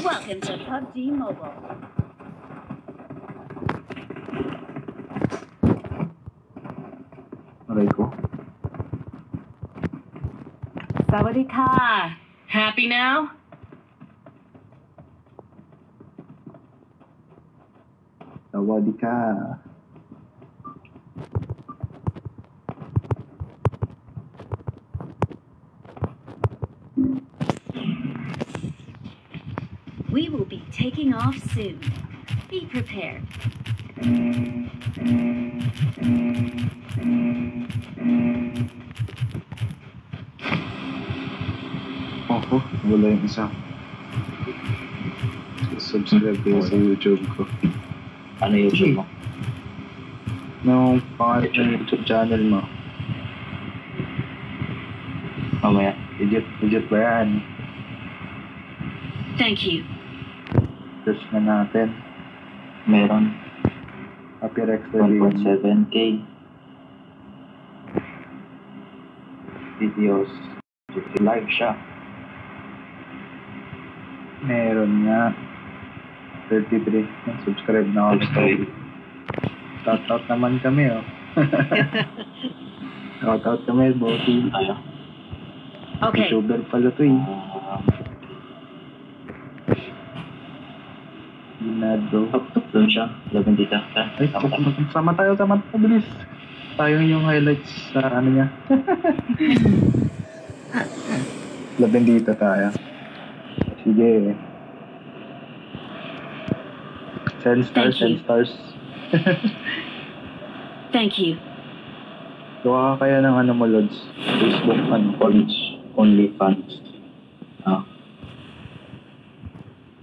Welcome to PUBG Mobile. Aray ko. Sawadika. Happy now? Sawadika. We will be taking off soon. Be prepared. Ako, wala yung isa. Subscribe kayo sa YouTube ko. Ano YouTube mo? Anong pangalan ng YouTube channel mo? Mamaya. Legit ba yan? Thank you. Search na natin. Meron Happy Rex TV. 1.7k videos. Live siya. Meron nga. 33. Subscribe na ako. Subscribe. Shoutout naman kami, oh. Shoutout kami, Bossy. Tayo. Okay. YouTuber pala to, eh. Ginado. Top doon siya. 11 dito. Ay, sama tayo, bilis. Tayo yung highlights sa ano niya. Labendita tayo. Sige. 10 stars, Thank you. 10 stars. Thank you. Gawa ka kaya ng ano mo, Lods? Facebook, College. Only fans.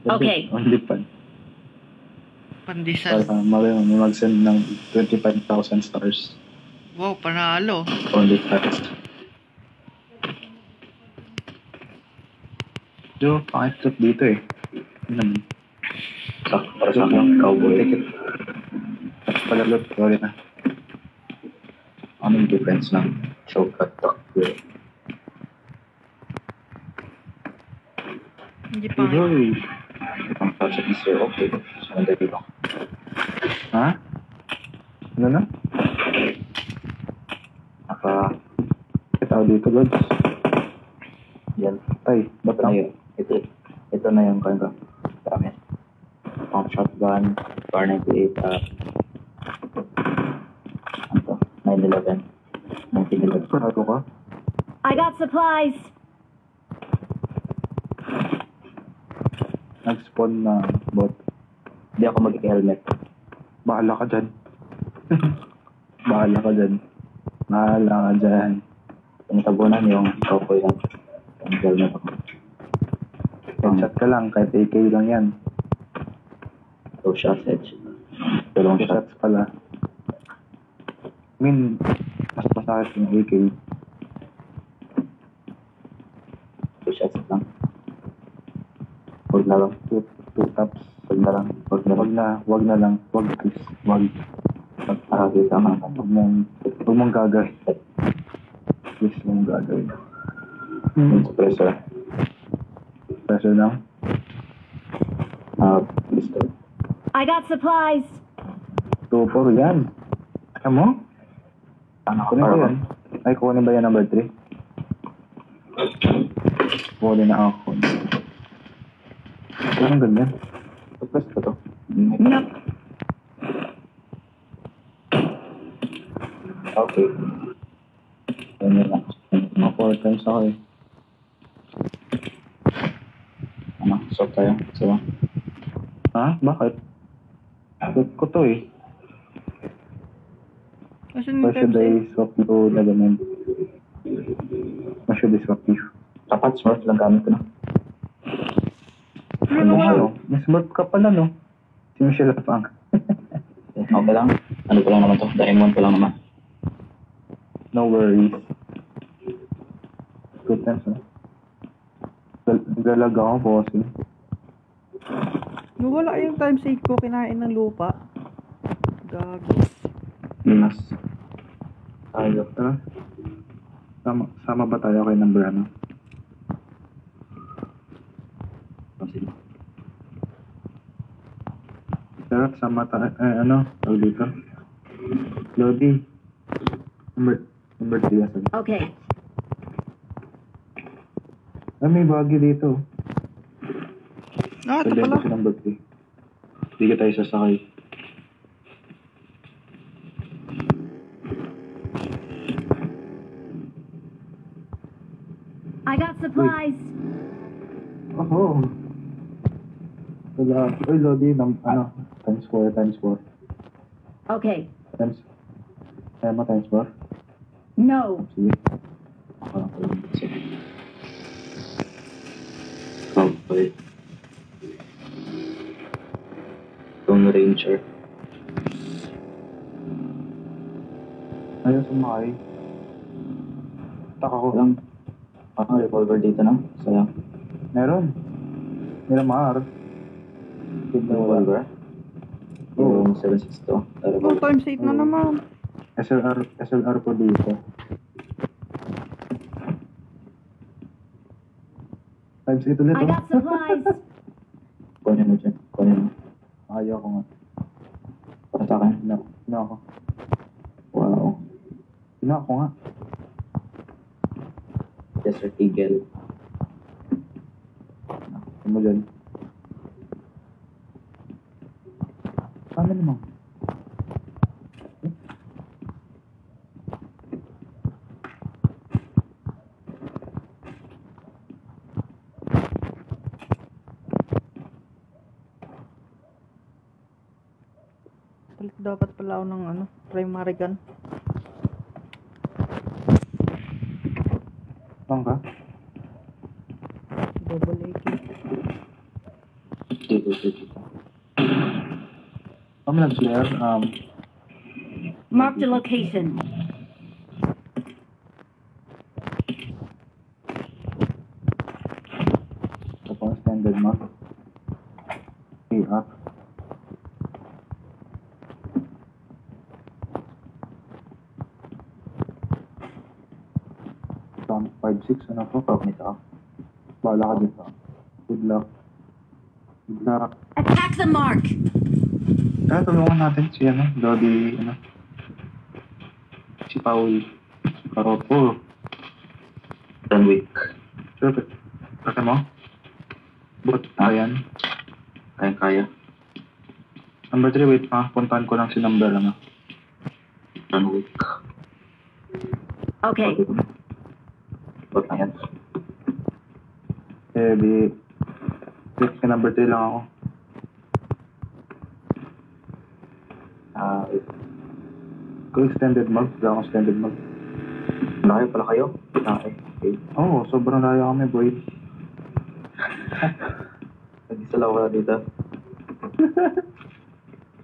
Okay. Only fun. Pandesal. Para may mag-send ng 25,000 stars. Wow, panalo. Only fans. Jo, pakit dito eh. Ano? Para sa akin, cowboy. Ticket. Palalot, sorry na. Anong difference ng shortcut takbo? Hindi pa. Uy. Ang project is here, okay. Sunod dito. Ha? Ano na? Kita dito, Lods. Yan. Ay, ba't Ito na yun. Ito na yung kanya. Dami. Pang shotgun. Bar 98. Ano to? 911. 1911. Parado ka? I got supplies. Nag-spawn na bot. Hindi ako mag-helmet. Bahala ka dyan. Bahala ka dyan. Bahala ka dyan. Pinatabunan yung cowboy lang. Ang helmet ako. Headshot ka lang, kahit AK lang yan. 2 shots edge. Dalawang shot. Headshots pala. I mean, mas masakit yung AK. 2 shots lang. Huwag na lang. Two taps. Huwag na lang. Huwag na lang. Wag na lang. Wag please. Wag. Pagkakita ka. Huwag mong gagawin. Please, huwag mong gagawin. Yung suppressor. Pressure lang. Pistol. I got supplies. 2-4 yan. Alam mo? Ano Kunin ba yan? Ay, kunin ba yan number 3? Wala na ako. Ang ganda. Tapos ba to? Nope. Okay. Ganyan lang. Mga 4 times ako eh. Ano? Swap tayo. So, Ha? Bakit? Swap ko to eh. Asan Or yung should times I swap you na ganun? Or should I swap you? dapat smart lang gamit ko na. Ano nga no? May smart ka pala no? Si Michelle Pang. Okay lang. Ano ko lang naman to? Diamond ko lang naman. No worries. Good times no? Galaga ako bossing. Nawala yung times 8 ko, kinain ng lupa. Gago. Linas. Tayo. Tara. Sama ba tayo kay number ano? Sige. Tara, sama tayo. Ano? Tawag dito. Lodi. Number 3 asan? Okay. May bagay dito. Ah, ito Pwede pala. si number 3. Hindi ka tayo sasakay. I got supplies. Oh. Wala. Uy, Lodi, ano? Times 4, times 4. Okay. Times. Kaya mo times 4? No. Sige. Parang ko lang. Sige. Okay. Itong ranger. Ayaw sumakay. Taka ko. Lang. Revolver dito na. Sayang. Meron. Miramar. Revolver. Oo. Yung 762. Oh, Revolver. times 8 na naman. SLR ko dito. Times 8 ulit I oh. got supplies. Kunin mo dyan. Kunin mo. Ayaw ko nga. Para sa akin. Sino ako? Wow. Sino ako nga? Desert Eagle. Sino mo dyan? Paano naman? Palit dapat pala ako ng ano, primary gun. Saan ka? Double AK. Dito. Kami nag-flare. Mark the location. Ito po ang standard map. Okay, up. Ito 5-6, ano po? Pag nito. Bahala ka dito. Good luck. Good luck. Attack the mark. Kaya tulungan natin si ano, Lodi, ano, si Paul. Karopo. Dunwick. Sure, kata mo? But, ayan. Kaya. Number 3, wait pa. Puntahan ko lang si number, ano. Dunwick. Okay. Ba't na yan? Wait, si number 3 lang ako. Ko extended mag, wala akong extended mag. Layo pala kayo? Okay. Oo, sobrang layo kami, boy. Nag-isa lang wala dito.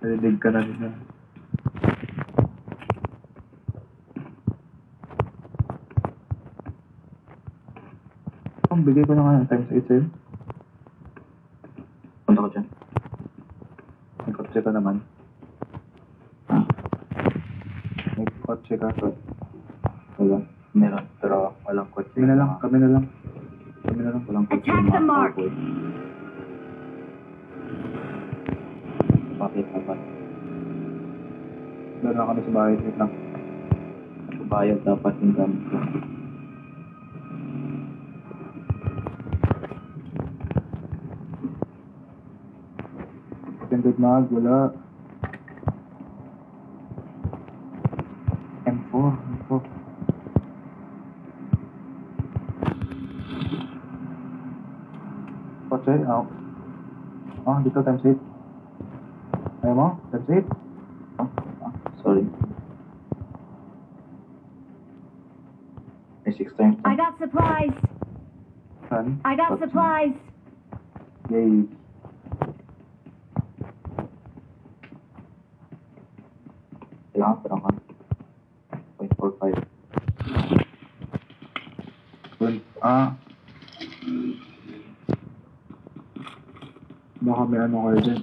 Nalidig ka na rin. Bigay ko na nga ng times 8 sa'yo. Punta ko dyan. May kotse ka naman. May kotse ka. Wala. Meron. Pero walang kotse. Kami na lang. Walang kotse. Attack the mark. Bakit dapat? Doon na kami sa bahay. Wait lang. Bayad dapat yung gamit ko. Extended mag, wala. M4, M4. Kotse, oh. Oh, dito, times 8. Ayaw mo? Times 8? Sorry. May 6 times. I got supplies. Saan? I got supplies. Yay. Kailangan pa naman. 0.45. Well, baka may ano kayo dyan.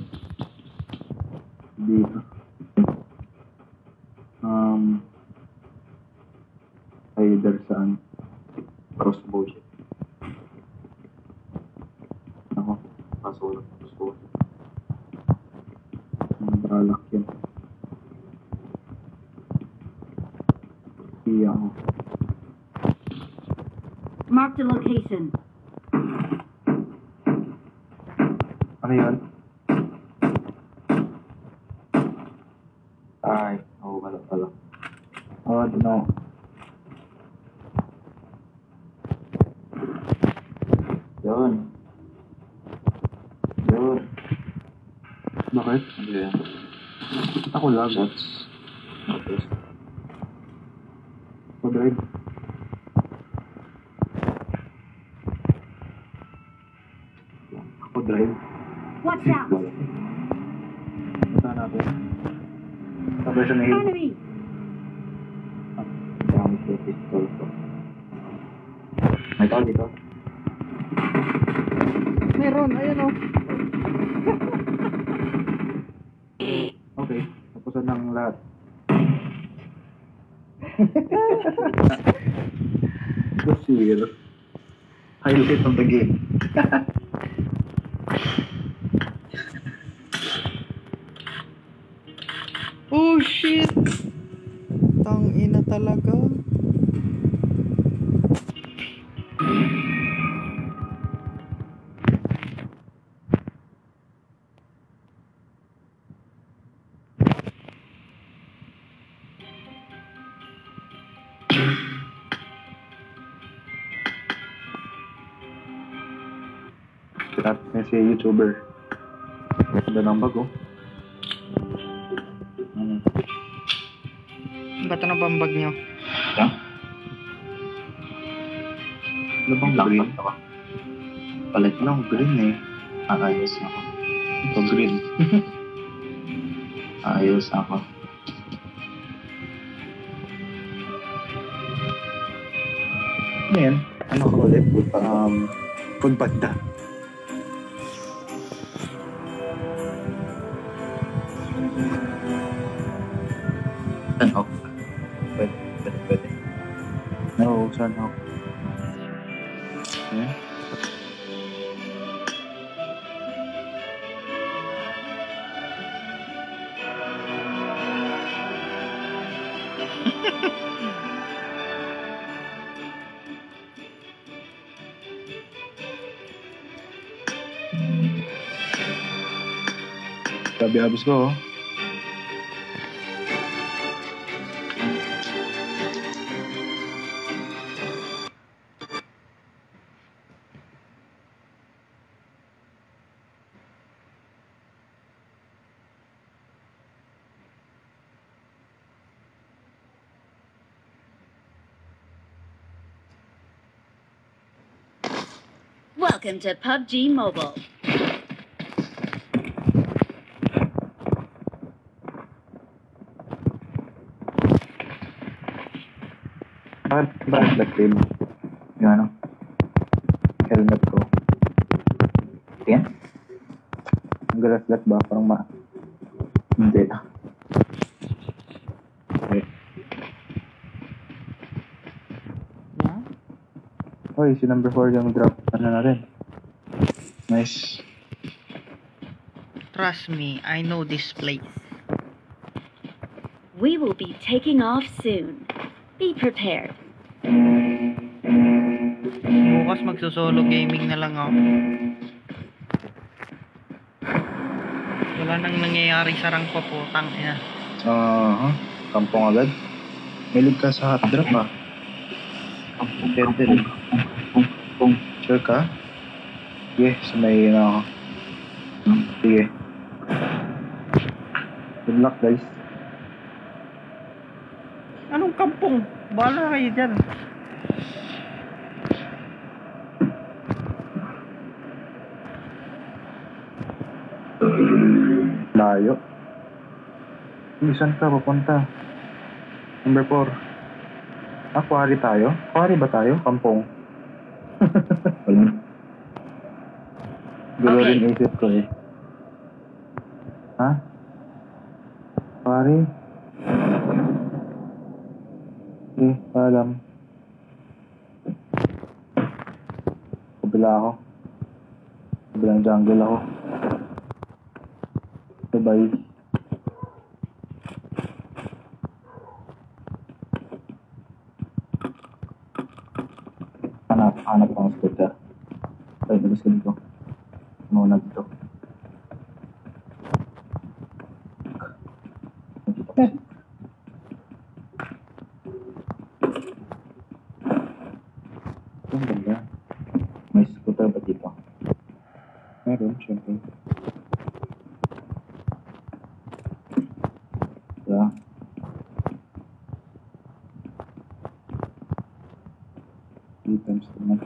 Dito. Either saan. Crossbow siya. Ako. Kaso walang crossbow. Mga balak yan. Iya ako. Mark the location. Ano yun? Ay, wala pala. Oh, no. Yun. Bakit? Ano yan? Ako lang. Shots. Okay. Pag-drive. Ako drive. Watch out. Punta natin. Sabay siya na hill. Enemy. Kailangan ko pistol ko. May tao dito. Meron, ayun o. Okay. Tapusan ng lahat. Basir. Highlight of the game. Oh shit! Tangina talaga. At may si YouTuber. Ganda ng bago. Ba't na bambag nyo? Yan. Ano bang Lang green? pa. Palit lang green eh. Ayos ako. Ito green. Ayos ako. Ano yan? Ano ko ulit? Food panda. Sunhawk. Pwede. Oo, Sunhawk. Ayan. Sabi abis ko, oh. Welcome to PUBG Mobile. Bakit black tail? Yung ano? Helmet ko. Tingin? Ang galas-lat ba? Parang Hindi. Okay. Yeah? Oy, si number 4 yung drop. Ano na rin? Nice. Trust me, I know this place. We will be taking off soon. Be prepared. Bukas magsusolo gaming na lang ako. Wala Wala nang nangyayari sa rank ko po, ina. Kampong agad. Milig ka sa hot drop ah. Pwede rin. Sure ka? Sige, sumayin ako. Sige. Good luck guys. Anong kampong? Bahala kayo dyan. Layo. Saan ka papunta? Number 4. Quarry tayo? Quarry ba tayo? Kampong. Gulo Okay. rin isip ko eh. Ha? Quarry? Alam. Kabila ako. Kabilang jungle ako. Bye-bye. Hanap ko ang scooter. Ay, bilis ko dito. Muna dito. Dito ko. Ang ganda. May scooter ba dito? Meron, syempre. Yeah. Times naman.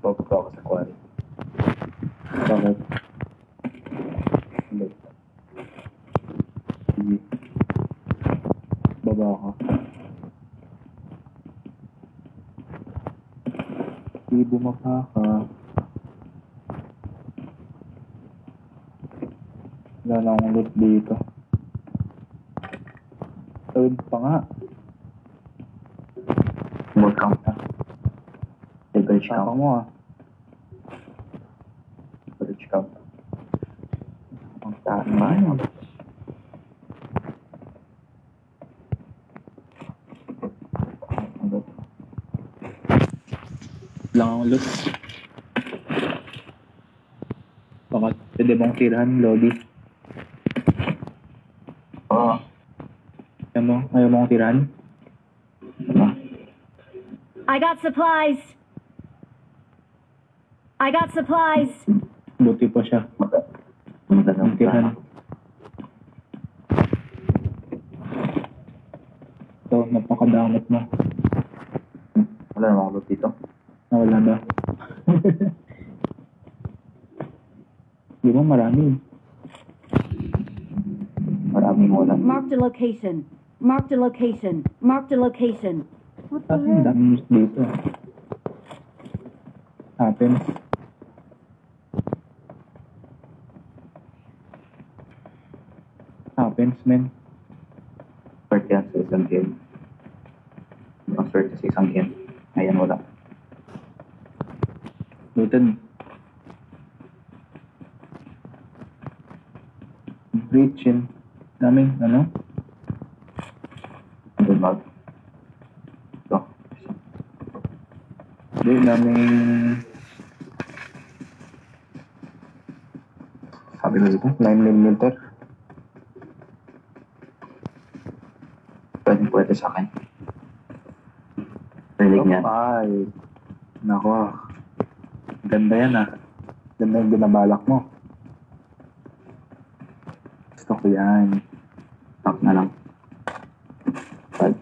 Pupunta ako sa quarry. Bakit? Hindi. Sige. Baba ako. Sige, bumaba ka. Wala na akong loot dito. Tawid pa nga. Boot camp na. Beverage Saka camp. mo ah. Beverage camp. Ang saan ba yun? Lang ang loot. Baka pwede mong tirahan, lobby. Oo. Ayaw mong tirahan? I got supplies. I got supplies. Buti pa siya. Magandang Ang tirahan. So, napakadamot mo. Wala namang loot dito. Nawala ba? Di ba marami? Maraming wala. Marked a location. Marked a location. Marked a location. Ang dami dito. Happens. Happens, men. Swerte yan sa isang game. Ang swerte sa isang game. Ngayon wala. Looted. Breachin. Daming, ano? Andun mag. Ito. Hindi, daming... Sabi ko dito, 9mm. Pwede sa akin. Rinig niyan. Ay, nako. Ganda yan ah. Ganda yung binabalak mo. Gusto ko yan. Talk na lang. Bad.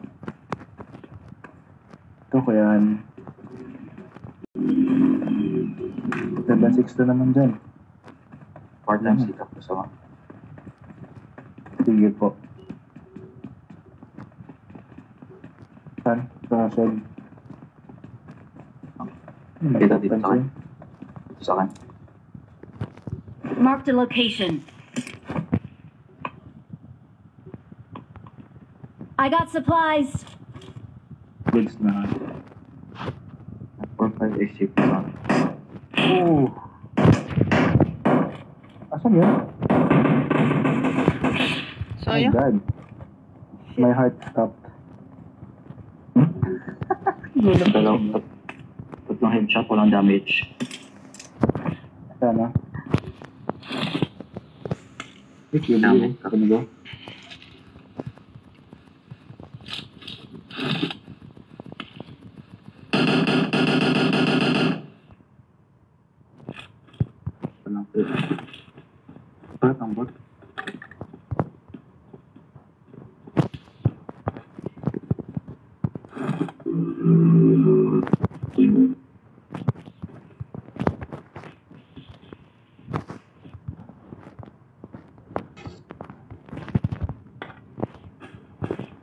Gusto ko yan. Ganda 6 na naman dyan. 4 times dito. Gusto ko. Sige po. Saan? Sa shed. Dito sa akin. Sa akin. Marked a location. I got supplies. Goods na. 4-5 HG pa sa akin. Oh! Asan yun? Oh my Sayang. God. My heart stopped. Dalawang Tatlong headshot, walang damage. Sana. Wait, yun Dami. yun. Ako nito. Walang pit. Bakit ang bot?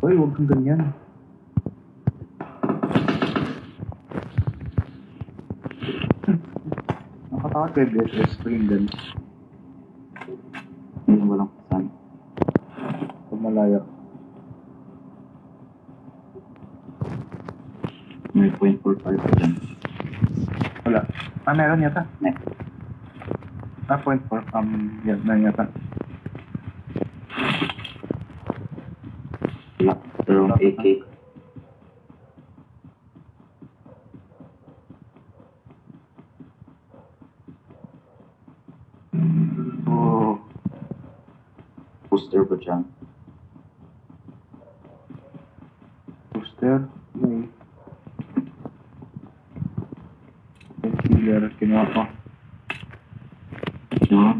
Uy, huwag kang ganyan. Nakatakot kay BSS Spring din. Hindi walang pasan. Pag malaya. May 0.45 pa dyan. Wala. Meron yata. Ne. 0.4. Yan na yata. Wala. Dalawang AK. Oh. Booster ba dyan? Booster. May. Killer. Kinuha ko. Yun.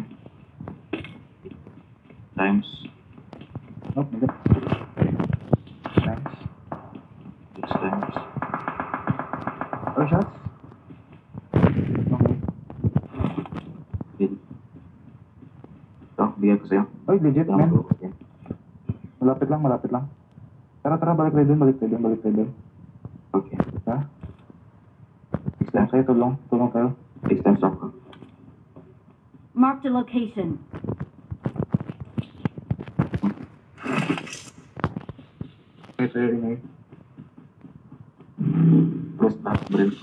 Times. Oh, mali. Thanks. 6 times. Oh, shots? Okay. Bill. Ito, bigay ko sa'yo. Oy, legit, Tama man. ko. Okay. Malapit lang, malapit lang. Tara, balik tayo dun, balik tayo dun. Okay. Ha? 6 Tulong times. sa'yo, tulong tayo. 6 times ako. Marked a location. Okay, tayo rin Cross back, Brent.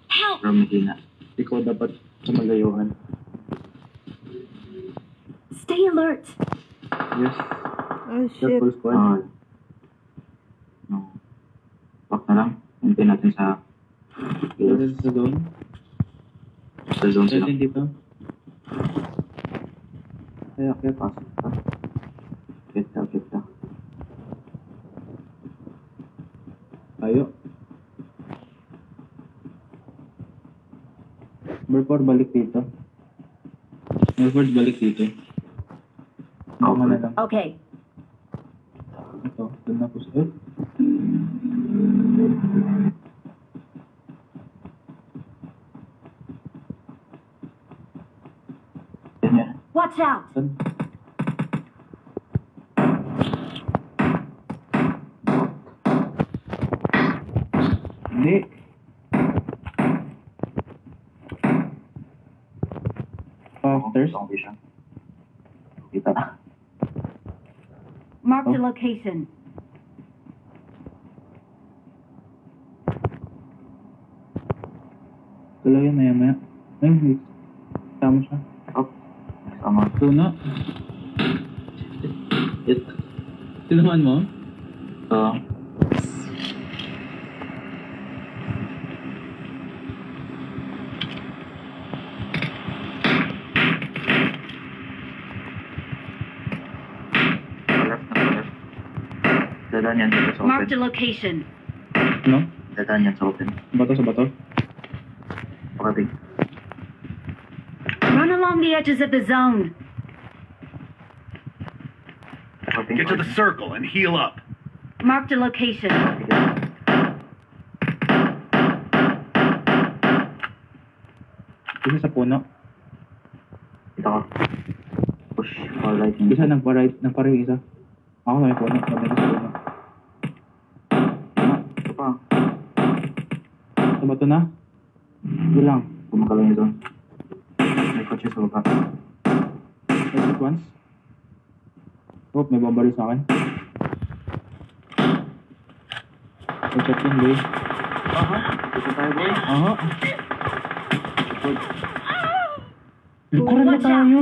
Help! Pero mahina. Ikaw dapat sa malayuan. Stay alert. Yes. Oh, shit. Careful squad. No. Back na lang. Hintay natin sa... Pwede sa zone. Sa zone sila. Pwede dito. Kaya, Pasok pa. Kita. tayo. Burford, balik dito. Burford, balik dito. Tama na lang. Okay. Ito, doon na po sa... Ganyan. Watch out. Saan? Hindi. Factors? Wrong vision. Kita na. Marked a Oh. location. Galaw yan, maya. Ay, wait. Tama siya. Up. Sama. Tuna. It. Tinuhan mo? Left. Dadaan yan dito sa Marked a open. location. Ano? Dadaan yan sa open. Bato sa bato? Pakating. Run along the edges of the zone. Pakating. Get to the circle and heal up. Marked a location. Isa sa puno. Kita ka. Push. All right. Isa nagpa-right, nagpa-right isa. Ako may puno, sabi ko sa puno. Ito pa. Sa bato na? Hindi lang. Kumakalang ito. May kotse sa baba. Exit once. Oh, may babaril sa akin. Exit yun, boy. Dito tayo, boy. Aha. Nagkuran na Watch out. tayo.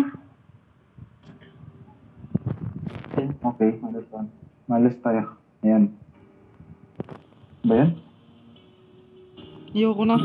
Okay, understand. Malas tayo. Ayan. Ba yan? Ayoko na.